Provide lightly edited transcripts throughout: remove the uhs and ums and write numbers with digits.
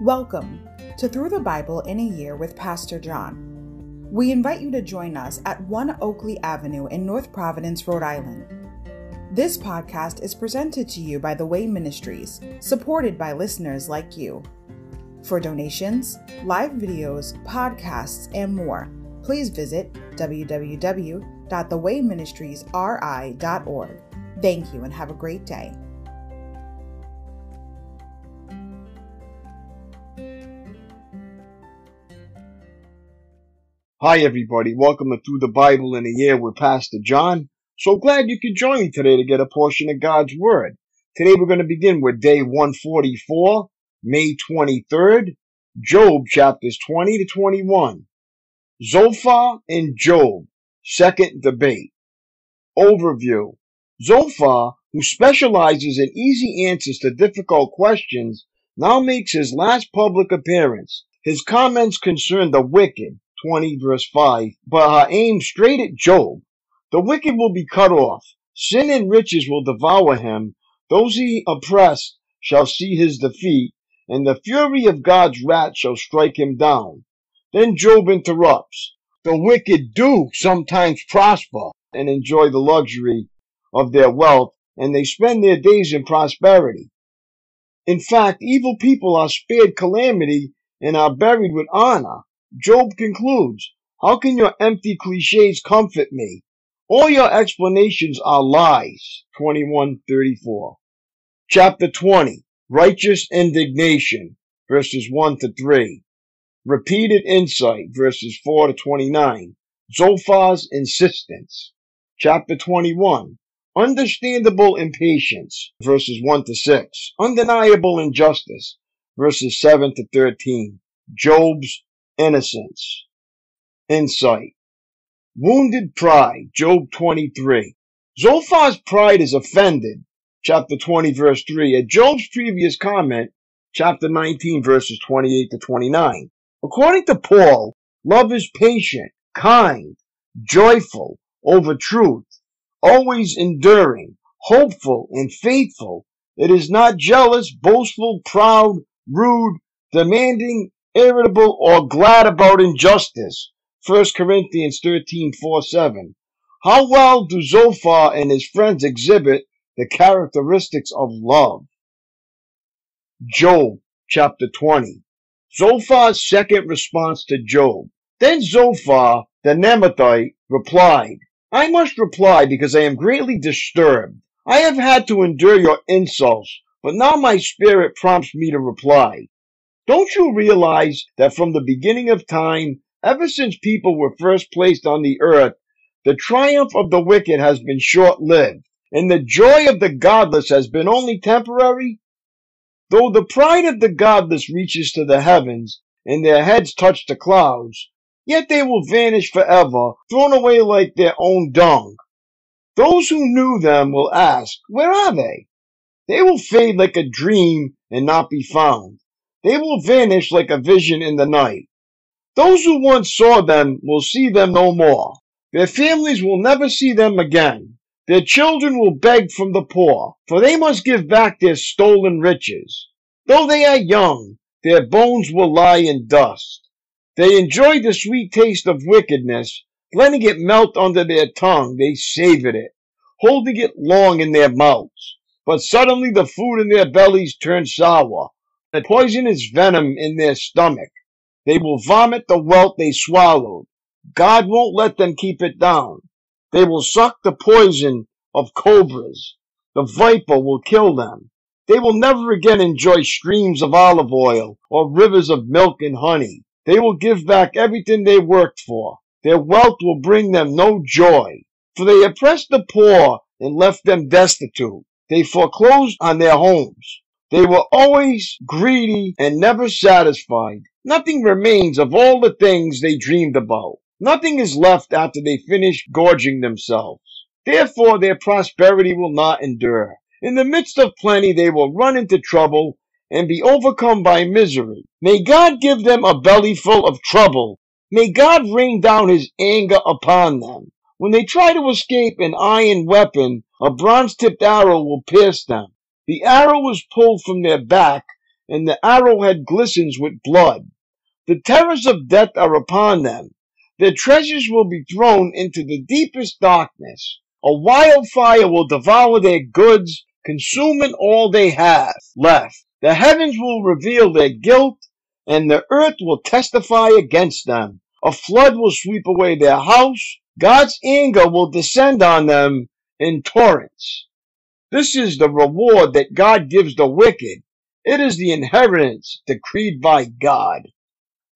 Welcome to Through the Bible in a Year with Pastor John. We invite you to join us at 1 Oakleigh Avenue in North Providence, Rhode Island. This podcast is presented to you by The Way Ministries, supported by listeners like you. For donations, live videos, podcasts, and more, please visit www.thewayministriesri.org. Thank you and have a great day. Hi everybody, welcome to Through the Bible in a Year with Pastor John. So glad you could join me today to get a portion of God's Word. Today we're going to begin with day 144, May 23rd, Job chapters 20 to 21. Zophar and Job, second debate. Overview. Zophar, who specializes in easy answers to difficult questions, now makes his last public appearance. His comments concern the wicked, 20 verse 5, but are aimed straight at Job. The wicked will be cut off. Sin and riches will devour him. Those he oppressed shall see his defeat, and the fury of God's wrath shall strike him down. Then Job interrupts. The wicked do sometimes prosper and enjoy the luxury of their wealth, and they spend their days in prosperity. In fact, evil people are spared calamity and are buried with honor. Job concludes, how can your empty cliches comfort me? All your explanations are lies. 21:34. Chapter 20. Righteous indignation. Verses 1 to 3. Repeated insight. Verses 4 to 29. Zophar's insistence. Chapter 21. Understandable impatience. Verses 1 to 6. Undeniable injustice. Verses 7 to 13. Job's innocence. Insight. Wounded pride. Job 23. Zophar's pride is offended. Chapter 20 verse 3. At Job's previous comment. Chapter 19 verses 28 to 29. According to Paul, love is patient, kind, joyful, over truth, always enduring, hopeful, and faithful. It is not jealous, boastful, proud, rude, demanding, irritable, or glad about injustice. 1 Corinthians 13:4-7. How well do Zophar and his friends exhibit the characteristics of love? Job chapter 20. Zophar's second response to Job. Then Zophar, the Nemathite, replied, I must reply because I am greatly disturbed. I have had to endure your insults, but now my spirit prompts me to reply. Don't you realize that from the beginning of time, ever since people were first placed on the earth, the triumph of the wicked has been short-lived, and the joy of the godless has been only temporary? Though the pride of the godless reaches to the heavens, and their heads touch the clouds, yet they will vanish forever, thrown away like their own dung. Those who knew them will ask, where are they? They will fade like a dream and not be found. They will vanish like a vision in the night. Those who once saw them will see them no more. Their families will never see them again. Their children will beg from the poor, for they must give back their stolen riches. Though they are young, their bones will lie in dust. They enjoyed the sweet taste of wickedness, letting it melt under their tongue. They savored it, holding it long in their mouths. But suddenly the food in their bellies turned sour, the poisonous venom in their stomach. They will vomit the wealth they swallowed. God won't let them keep it down. They will suck the poison of cobras. The viper will kill them. They will never again enjoy streams of olive oil or rivers of milk and honey. They will give back everything they worked for. Their wealth will bring them no joy, for they oppressed the poor and left them destitute. They foreclosed on their homes. They were always greedy and never satisfied. Nothing remains of all the things they dreamed about. Nothing is left after they finish gorging themselves. Therefore, their prosperity will not endure. In the midst of plenty, they will run into trouble and be overcome by misery. May God give them a belly full of trouble. May God rain down his anger upon them. When they try to escape an iron weapon, a bronze-tipped arrow will pierce them. The arrow is pulled from their back, and the arrowhead glistens with blood. The terrors of death are upon them. Their treasures will be thrown into the deepest darkness. A wildfire will devour their goods, consuming all they have left. The heavens will reveal their guilt, and the earth will testify against them. A flood will sweep away their house. God's anger will descend on them in torrents. This is the reward that God gives the wicked. It is the inheritance decreed by God.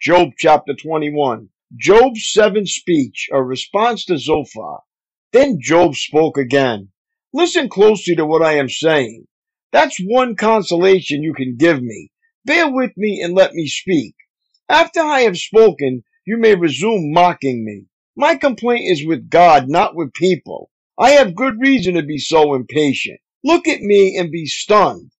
Job chapter 21. Job's seventh speech, a response to Zophar. Then Job spoke again. Listen closely to what I am saying. That's one consolation you can give me. Bear with me and let me speak. After I have spoken, you may resume mocking me. My complaint is with God, not with people. I have good reason to be so impatient. Look at me and be stunned.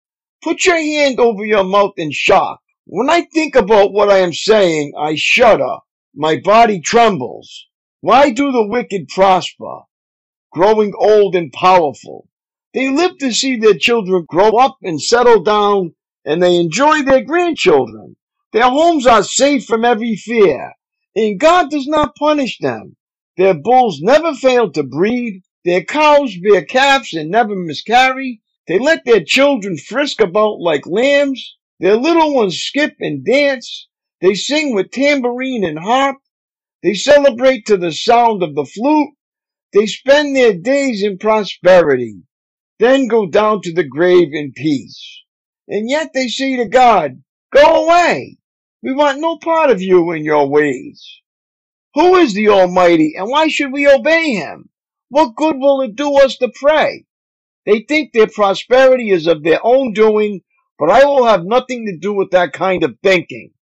Put your hand over your mouth in shock. When I think about what I am saying, I shudder. My body trembles. Why do the wicked prosper, growing old and powerful? They live to see their children grow up and settle down, and they enjoy their grandchildren. Their homes are safe from every fear, and God does not punish them. Their bulls never fail to breed. Their cows bear calves and never miscarry. They let their children frisk about like lambs. Their little ones skip and dance. They sing with tambourine and harp. They celebrate to the sound of the flute. They spend their days in prosperity, then go down to the grave in peace. And yet they say to God, "Go away. We want no part of you and your ways." Who is the Almighty, and why should we obey him? What good will it do us to pray? They think their prosperity is of their own doing, but I will have nothing to do with that kind of thinking.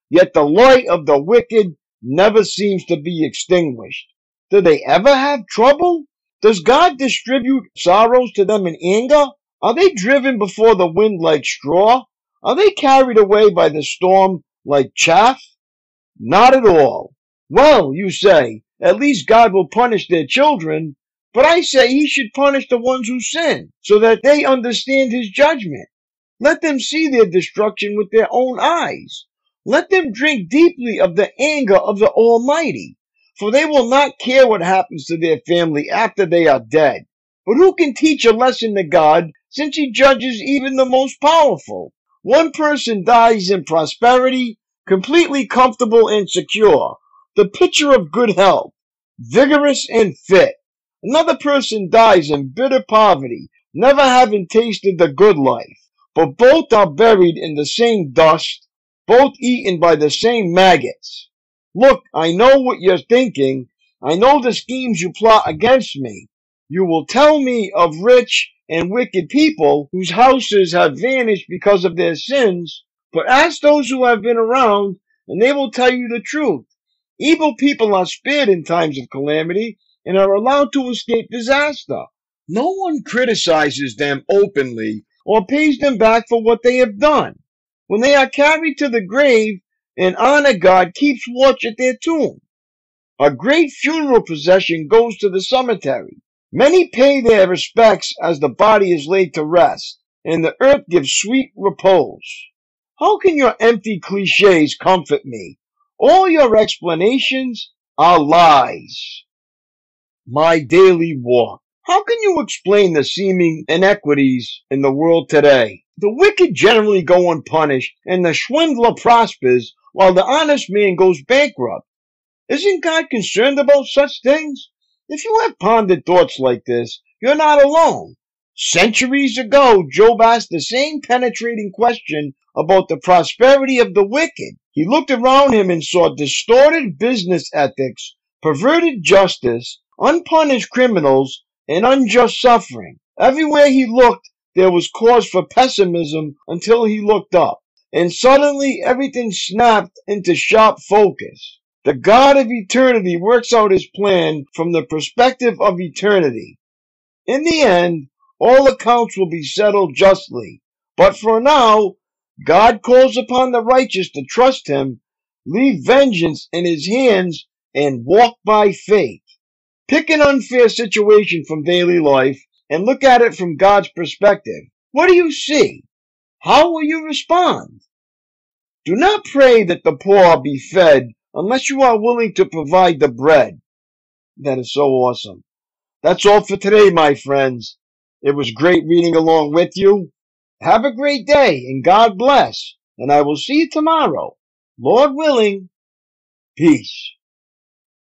Yet the light of the wicked never seems to be extinguished. Do they ever have trouble? Does God distribute sorrows to them in anger? Are they driven before the wind like straw? Are they carried away by the storm like chaff? Not at all. Well, you say, at least God will punish their children, but I say he should punish the ones who sin, so that they understand his judgment. Let them see their destruction with their own eyes. Let them drink deeply of the anger of the Almighty, for they will not care what happens to their family after they are dead. But who can teach a lesson to God, since he judges even the most powerful? One person dies in prosperity, completely comfortable and secure, the picture of good health, vigorous and fit. Another person dies in bitter poverty, never having tasted the good life. But both are buried in the same dust, both eaten by the same maggots. Look, I know what you're thinking. I know the schemes you plot against me. You will tell me of rich and wicked people whose houses have vanished because of their sins, but ask those who have been around, and they will tell you the truth. Evil people are spared in times of calamity and are allowed to escape disaster. No one criticizes them openly or pays them back for what they have done. When they are carried to the grave, an honor guard keeps watch at their tomb. A great funeral procession goes to the cemetery. Many pay their respects as the body is laid to rest, and the earth gives sweet repose. How can your empty cliches comfort me? All your explanations are lies. My daily walk. How can you explain the seeming inequities in the world today? The wicked generally go unpunished, and the swindler prospers, while the honest man goes bankrupt. Isn't God concerned about such things? If you have pondered thoughts like this, you're not alone. Centuries ago, Job asked the same penetrating question about the prosperity of the wicked. He looked around him and saw distorted business ethics, perverted justice, unpunished criminals, and unjust suffering. Everywhere he looked, there was cause for pessimism until he looked up, and suddenly everything snapped into sharp focus. The God of eternity works out his plan from the perspective of eternity. In the end, all accounts will be settled justly. But for now, God calls upon the righteous to trust him, leave vengeance in his hands, and walk by faith. Pick an unfair situation from daily life and look at it from God's perspective. What do you see? how will you respond? Do not pray that the poor be fed unless you are willing to provide the bread. That is so awesome. That's all for today, my friends. It was great reading along with you. Have a great day and God bless. And I will see you tomorrow. Lord willing. Peace.